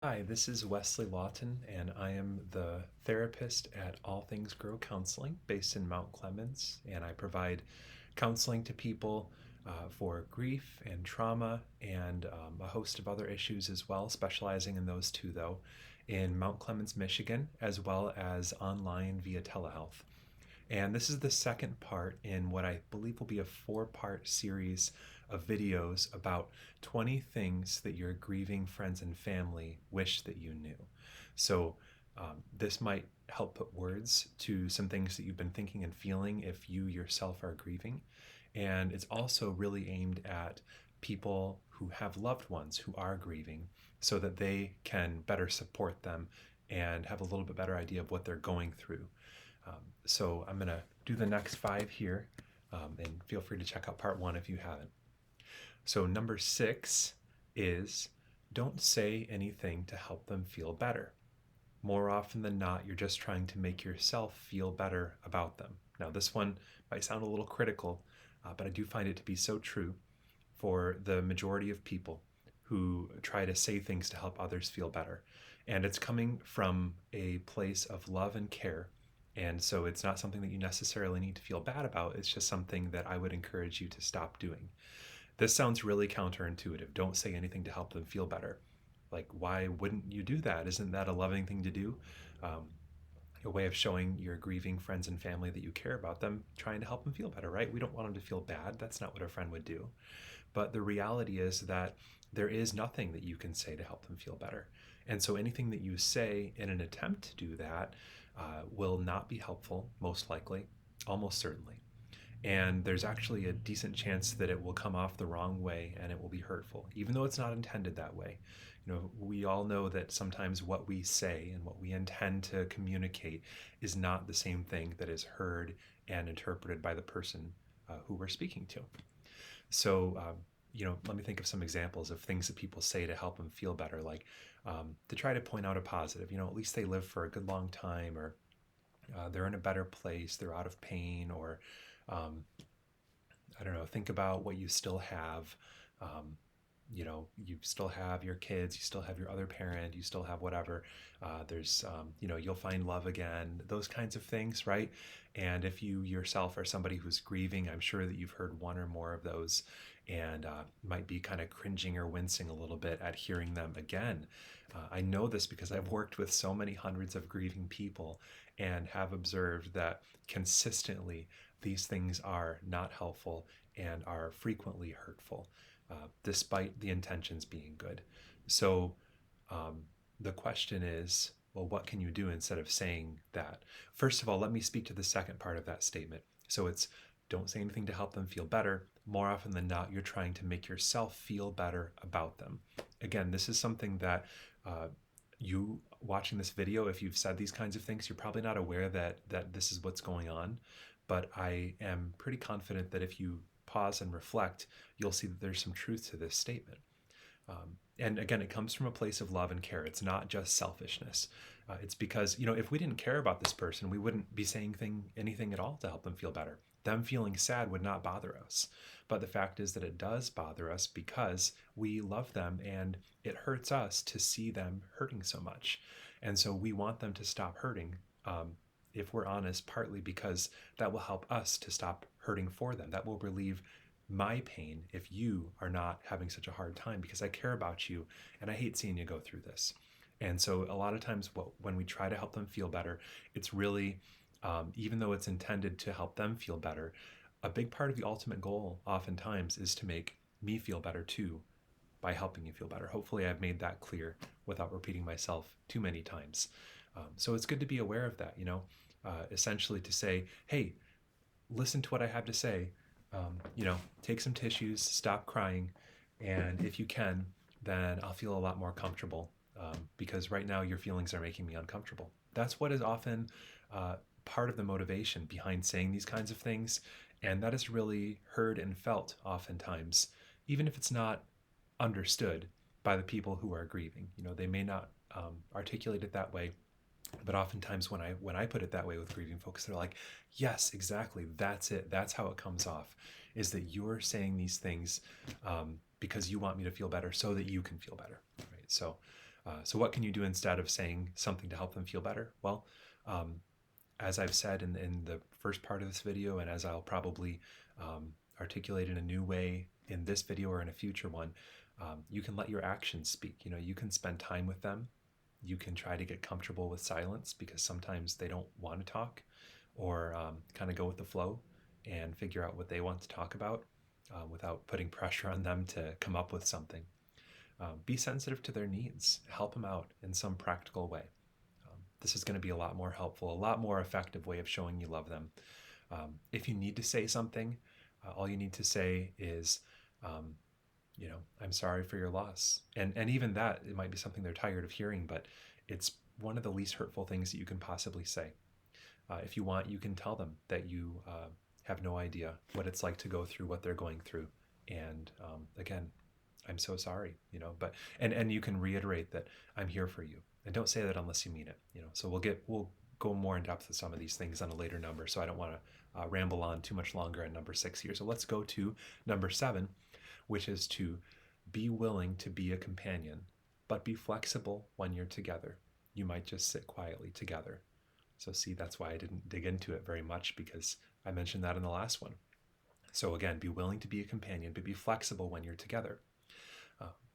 Hi, this is Wesley Lawton, and I am the therapist at All Things Grow Counseling based in Mount Clemens. And I provide counseling to people for grief and trauma and a host of other issues as well, specializing in those two, though, in Mount Clemens, Michigan, as well as online via telehealth. And this is the second part in what I believe will be a four-part series of videos about 20 things that your grieving friends and family wish that you knew. So, this might help put words to some things that you've been thinking and feeling if you yourself are grieving. And it's also really aimed at people who have loved ones who are grieving so that they can better support them and have a little bit better idea of what they're going through. So I'm going to do the next five here, and feel free to check out part one if you haven't. So, number 6 is don't say anything to help them feel better. More often than not, you're just trying to make yourself feel better about them. Now, this one might sound a little critical, but I do find it to be so true for the majority of people who try to say things to help others feel better. And it's coming from a place of love and care. And so it's not something that you necessarily need to feel bad about. It's just something that I would encourage you to stop doing. This sounds really counterintuitive. Don't say anything to help them feel better. Like, why wouldn't you do that? Isn't that a loving thing to do? Um, a way of showing your grieving friends and family that you care about them, trying to help them feel better, right? We don't want them to feel bad. That's not what a friend would do. But the reality is that there is nothing that you can say to help them feel better. And so anything that you say in an attempt to do that will not be helpful, most likely, almost certainly. And there's actually a decent chance that it will come off the wrong way and it will be hurtful, even though it's not intended that way. We all know that sometimes what we say and what we intend to communicate is not the same thing that is heard and interpreted by the person who we're speaking to. So, let me think of some examples of things that people say to help them feel better, like to try to point out a positive. At least they live for a good long time, or they're in a better place, they're out of pain, or um, I don't know, think about what you still have. You still have your kids, you still have your other parent, you still have whatever. You'll find love again, those kinds of things, right? And if you yourself are somebody who's grieving, I'm sure that you've heard one or more of those and might be kind of cringing or wincing a little bit at hearing them again. I know this because I've worked with so many hundreds of grieving people and have observed that consistently these things are not helpful and are frequently hurtful, despite the intentions being good. So um, the question is, well, what can you do instead of saying that? First of all, let me speak to the second part of that statement. So it's don't say anything to help them feel better. More often than not, you're trying to make yourself feel better about them. Again, this is something that you watching this video, if you've said these kinds of things, you're probably not aware that this is what's going on. But I am pretty confident that if you pause and reflect, you'll see that there's some truth to this statement. And again, it comes from a place of love and care. It's not just selfishness. It's because, if we didn't care about this person, we wouldn't be saying anything at all to help them feel better. Them feeling sad would not bother us. But the fact is that it does bother us because we love them and it hurts us to see them hurting so much. And so we want them to stop hurting, if we're honest, partly because that will help us to stop hurting for them. That will relieve my pain if you are not having such a hard time, because I care about you and I hate seeing you go through this. And so a lot of times when we try to help them feel better, it's really, even though it's intended to help them feel better, a big part of the ultimate goal oftentimes is to make me feel better too by helping you feel better. Hopefully I've made that clear without repeating myself too many times. So it's good to be aware of that, essentially to say, hey, listen to what I have to say. Take some tissues, stop crying, and if you can, then I'll feel a lot more comfortable, because right now your feelings are making me uncomfortable. That's what is often part of the motivation behind saying these kinds of things, and that is really heard and felt oftentimes, even if it's not understood by the people who are grieving. They may not articulate it that way, but oftentimes when I put it that way with grieving folks, they're like, yes, exactly, that's it, that's how it comes off, is that you're saying these things because you want me to feel better so that you can feel better, right? So So what can you do instead of saying something to help them feel better? Well, um, as I've said in the first part of this video, and as I'll probably articulate in a new way in this video or in a future one, you can let your actions speak. You can spend time with them. You can try to get comfortable with silence because sometimes they don't want to talk, or kind of go with the flow and figure out what they want to talk about without putting pressure on them to come up with something. Be sensitive to their needs. Help them out in some practical way. This is going to be a lot more helpful, a lot more effective way of showing you love them. If you need to say something, all you need to say is, I'm sorry for your loss. And even that, it might be something they're tired of hearing, but it's one of the least hurtful things that you can possibly say. If you want, you can tell them that you have no idea what it's like to go through what they're going through. And again, I'm so sorry, but and you can reiterate that I'm here for you. And don't say that unless you mean it, So we'll go more in depth with some of these things on a later number. So I don't want to ramble on too much longer on number 6 here. So let's go to number 7, which is to be willing to be a companion, but be flexible when you're together. You might just sit quietly together. So see, that's why I didn't dig into it very much, because I mentioned that in the last one. So again, be willing to be a companion, but be flexible when you're together.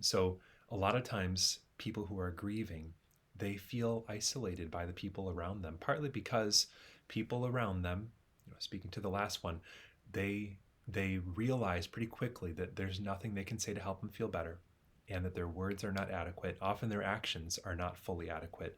So a lot of times people who are grieving, they feel isolated by the people around them, partly because people around them, speaking to the last one, they realize pretty quickly that there's nothing they can say to help them feel better, and that their words are not adequate. Often their actions are not fully adequate.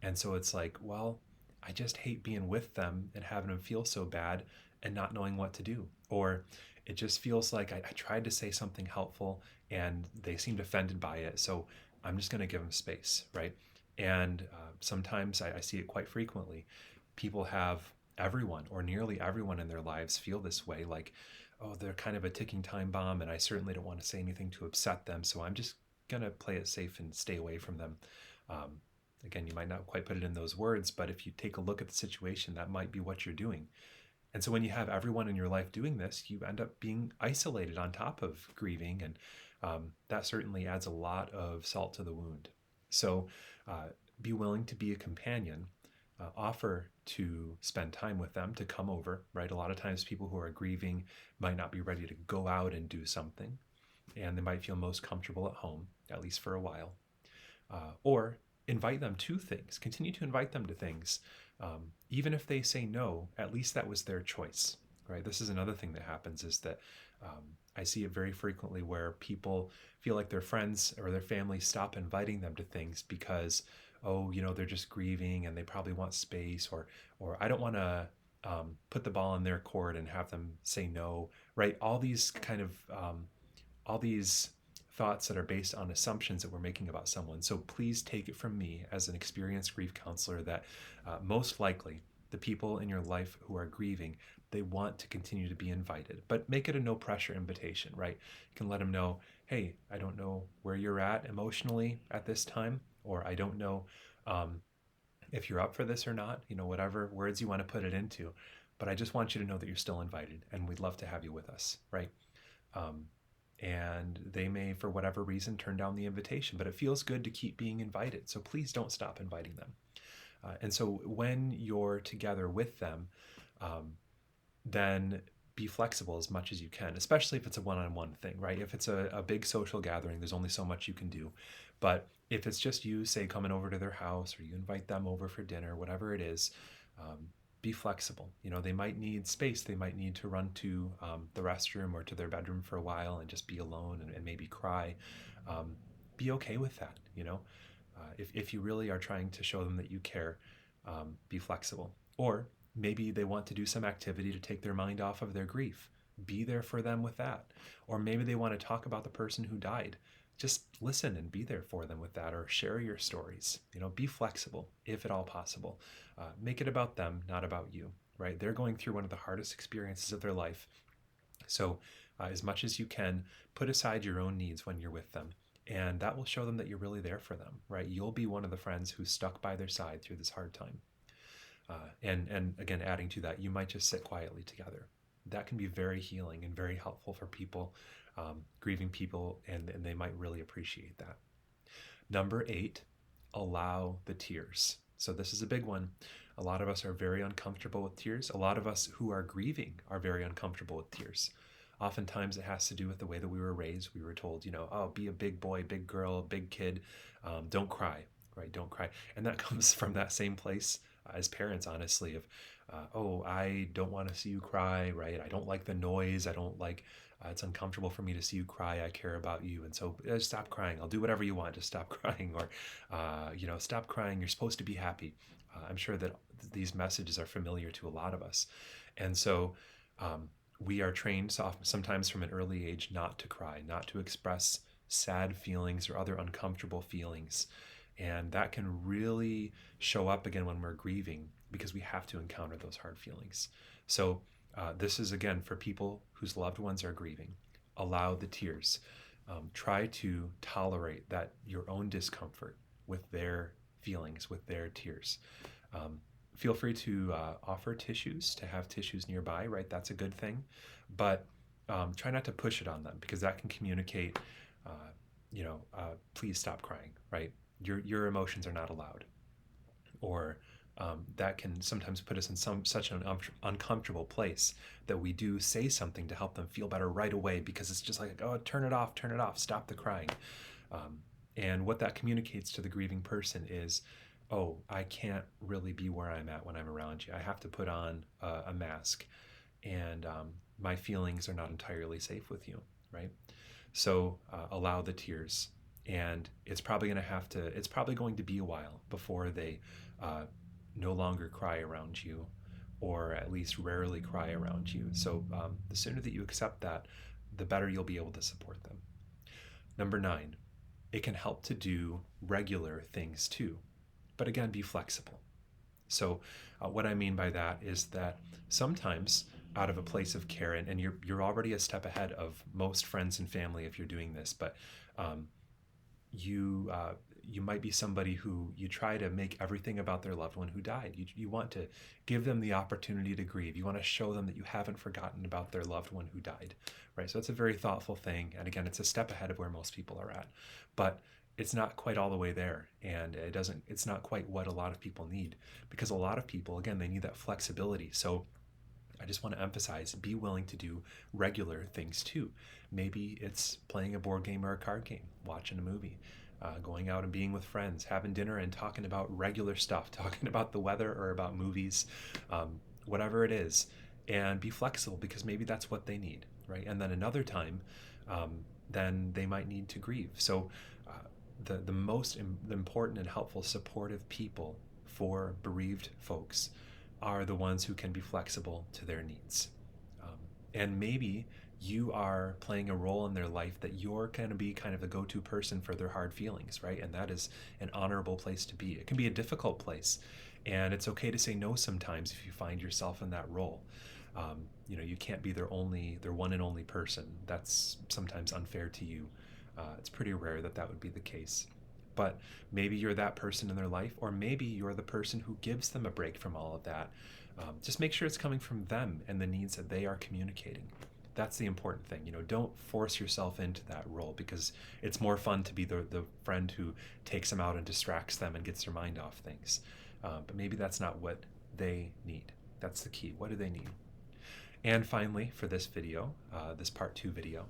And so it's like, well, I just hate being with them and having them feel so bad and not knowing what to do. Or it just feels like I tried to say something helpful and they seemed offended by it, so I'm just going to give them space, right? And sometimes I see it quite frequently. People have everyone or nearly everyone in their lives feel this way, like, oh, they're kind of a ticking time bomb, and I certainly don't want to say anything to upset them, so I'm just going to play it safe and stay away from them. Again, you might not quite put it in those words, but if you take a look at the situation, that might be what you're doing. And so when you have everyone in your life doing this, you end up being isolated on top of grieving, and that certainly adds a lot of salt to the wound. So be willing to be a companion. Offer to spend time with them, to come over, right? A lot of times people who are grieving might not be ready to go out and do something, and they might feel most comfortable at home, at least for a while. Or invite them to things. Continue to invite them to things. Even if they say no, at least that was their choice, right? This is another thing that happens, is that I see it very frequently where people feel like their friends or their family stop inviting them to things because, oh, they're just grieving and they probably want space, or I don't want to put the ball in their court and have them say no, right? All these kind of all these thoughts that are based on assumptions that we're making about someone. So please take it from me as an experienced grief counselor that most likely the people in your life who are grieving, they want to continue to be invited, but make it a no pressure invitation, right? You can let them know, hey, I don't know where you're at emotionally at this time, or I don't know if you're up for this or not, whatever words you want to put it into, but I just want you to know that you're still invited and we'd love to have you with us, right? And they may, for whatever reason, turn down the invitation, but it feels good to keep being invited. So please don't stop inviting them. And so when you're together with them, then be flexible as much as you can, especially if it's a one-on-one thing, right? If it's a big social gathering, there's only so much you can do. But if it's just you, say, coming over to their house, or you invite them over for dinner, whatever it is, be flexible. They might need space. They might need to run to the restroom or to their bedroom for a while and just be alone and maybe cry. Be okay with that. If you really are trying to show them that you care, be flexible. Or maybe they want to do some activity to take their mind off of their grief. Be there for them with that. Or maybe they want to talk about the person who died. Just listen and be there for them with that, or share your stories. Be flexible if at all possible. Make it about them, not about you, right? They're going through one of the hardest experiences of their life. So as much as you can, put aside your own needs when you're with them. And that will show them that you're really there for them, right? You'll be one of the friends who's stuck by their side through this hard time. And again, adding to that, you might just sit quietly together. That can be very healing and very helpful for people, grieving people, and they might really appreciate that. Number 8 allow the tears. So this is a big one. A lot of us are very uncomfortable with tears. A lot of us who are grieving are very uncomfortable with tears. Oftentimes it has to do with the way that we were raised. We were told, oh, be a big boy, big girl, big kid. Don't cry, right? Don't cry. And that comes from that same place as parents, honestly, of, oh, I don't want to see you cry, right? I don't like the noise. I don't like, it's uncomfortable for me to see you cry. I care about you. And so stop crying. I'll do whatever you want. Just stop crying. Or, stop crying. You're supposed to be happy. I'm sure that these messages are familiar to a lot of us. And so, we are trained sometimes from an early age not to cry, not to express sad feelings or other uncomfortable feelings. And that can really show up again when we're grieving, because we have to encounter those hard feelings. So this is, again, for people whose loved ones are grieving. Allow the tears. Try to tolerate that your own discomfort with their feelings, with their tears. Feel free to offer tissues, to have tissues nearby, right? That's a good thing. But try not to push it on them, because that can communicate, please stop crying, right? Your emotions are not allowed. Or that can sometimes put us in such an uncomfortable place that we do say something to help them feel better right away, because it's just like, oh, turn it off, stop the crying. And what that communicates to the grieving person is, oh, I can't really be where I'm at when I'm around you. I have to put on a mask, and my feelings are not entirely safe with you, right? So allow the tears, and it's probably going to be a while before they no longer cry around you, or at least rarely cry around you. So the sooner that you accept that, the better you'll be able to support them. Number 9, it can help to do regular things too. But again, be flexible. So what I mean by that is that sometimes out of a place of care, and you're already a step ahead of most friends and family if you're doing this, but you might be somebody who you try to make everything about their loved one who died. You want to give them the opportunity to grieve. You want to show them that you haven't forgotten about their loved one who died, right? So it's a very thoughtful thing. And again, it's a step ahead of where most people are at. But it's not quite all the way there, and it's not quite what a lot of people need, because a lot of people, again, they need that flexibility. So I just want to emphasize, be willing to do regular things too. Maybe it's playing a board game or a card game, watching a movie, going out and being with friends, having dinner and talking about regular stuff, talking about the weather or about movies, whatever it is, and be flexible, because maybe that's what they need, right? And then another time, then they might need to grieve. So the most important and helpful supportive people for bereaved folks are the ones who can be flexible to their needs. And maybe you are playing a role in their life that you're going to be kind of the go-to person for their hard feelings, right? And that is an honorable place to be. It can be a difficult place, and it's okay to say no sometimes if you find yourself in that role. You can't be their one and only person. That's sometimes unfair to you. It's pretty rare that would be the case. But maybe you're that person in their life, or maybe you're the person who gives them a break from all of that. Just make sure it's coming from them and the needs that they are communicating. That's the important thing. Don't force yourself into that role, because it's more fun to be the friend who takes them out and distracts them and gets their mind off things. But maybe that's not what they need. That's the key. What do they need? And finally, for this video, this part 2 video,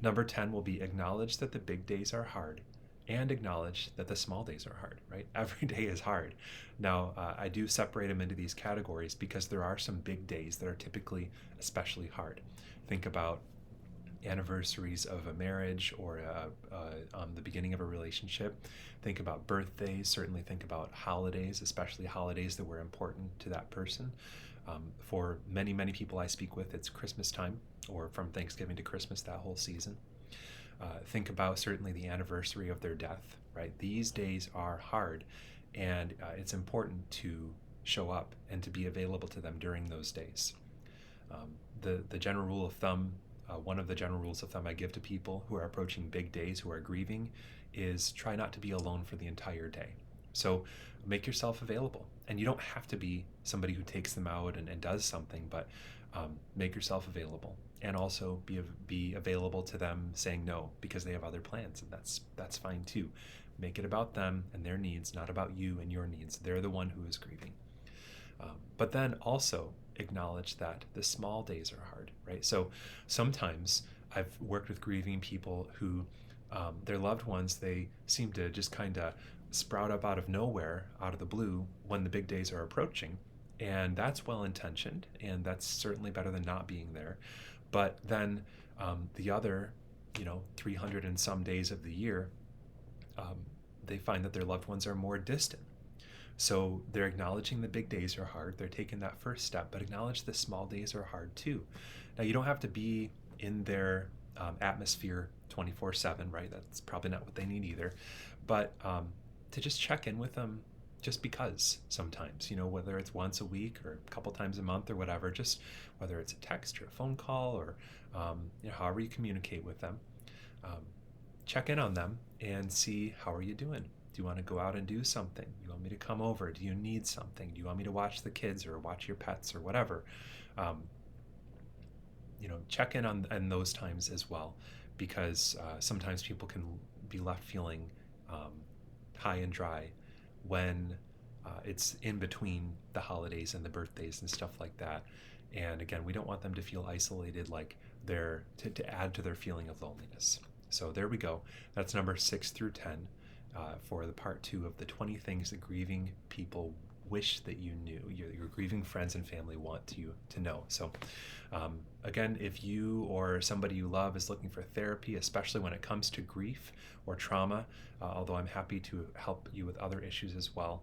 number 10 will be acknowledge that the big days are hard, and acknowledge that the small days are hard, right? Every day is hard. Now, I do separate them into these categories because there are some big days that are typically especially hard. Think about anniversaries of a marriage, or the beginning of a relationship. Think about birthdays. Certainly think about holidays, especially holidays that were important to that person. For many, many people I speak with, it's Christmas time, or from Thanksgiving to Christmas, that whole season. Think about certainly the anniversary of their death, right? These days are hard, and it's important to show up and to be available to them during those days. The general rule of thumb, one of the general rules of thumb I give to people who are approaching big days, who are grieving, is try not to be alone for the entire day. So make yourself available, and you don't have to be somebody who takes them out and does something, but make yourself available, and also be available to them saying no because they have other plans, and that's fine too. Make it about them and their needs, not about you and your needs. They're the one who is grieving. But then also acknowledge that the small days are hard, right? So sometimes I've worked with grieving people who their loved ones, they seem to just kind of sprout up out of nowhere, out of the blue, when the big days are approaching. And that's well intentioned, and that's certainly better than not being there. But then the other, 300 and some days of the year, they find that their loved ones are more distant. So they're acknowledging the big days are hard. They're taking that first step, but acknowledge the small days are hard too. Now, you don't have to be in their atmosphere 24/7, right? That's probably not what they need either. But to just check in with them just because sometimes, whether it's once a week or a couple times a month or whatever, just whether it's a text or a phone call or however you communicate with them, check in on them and see, how are you doing? Do you want to go out and do something? Do you want me to come over? Do you need something? Do you want me to watch the kids or watch your pets or whatever? Check in on those times as well, because sometimes people can be left feeling high and dry when it's in between the holidays and the birthdays and stuff like that. And again, we don't want them to feel isolated, like they're to add to their feeling of loneliness. So there we go. That's number 6 through 10 for the part 2 of the 20 things that grieving people wish that you knew, your grieving friends and family want you to know. So again, if you or somebody you love is looking for therapy, especially when it comes to grief or trauma, although I'm happy to help you with other issues as well,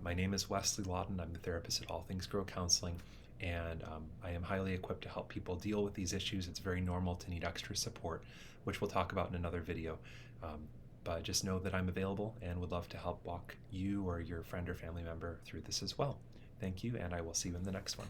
my name is Wesley Lawton. I'm the therapist at All Things Grow Counseling, and I am highly equipped to help people deal with these issues. It's very normal to need extra support, which we'll talk about in another video. But just know that I'm available and would love to help walk you or your friend or family member through this as well. Thank you, and I will see you in the next one.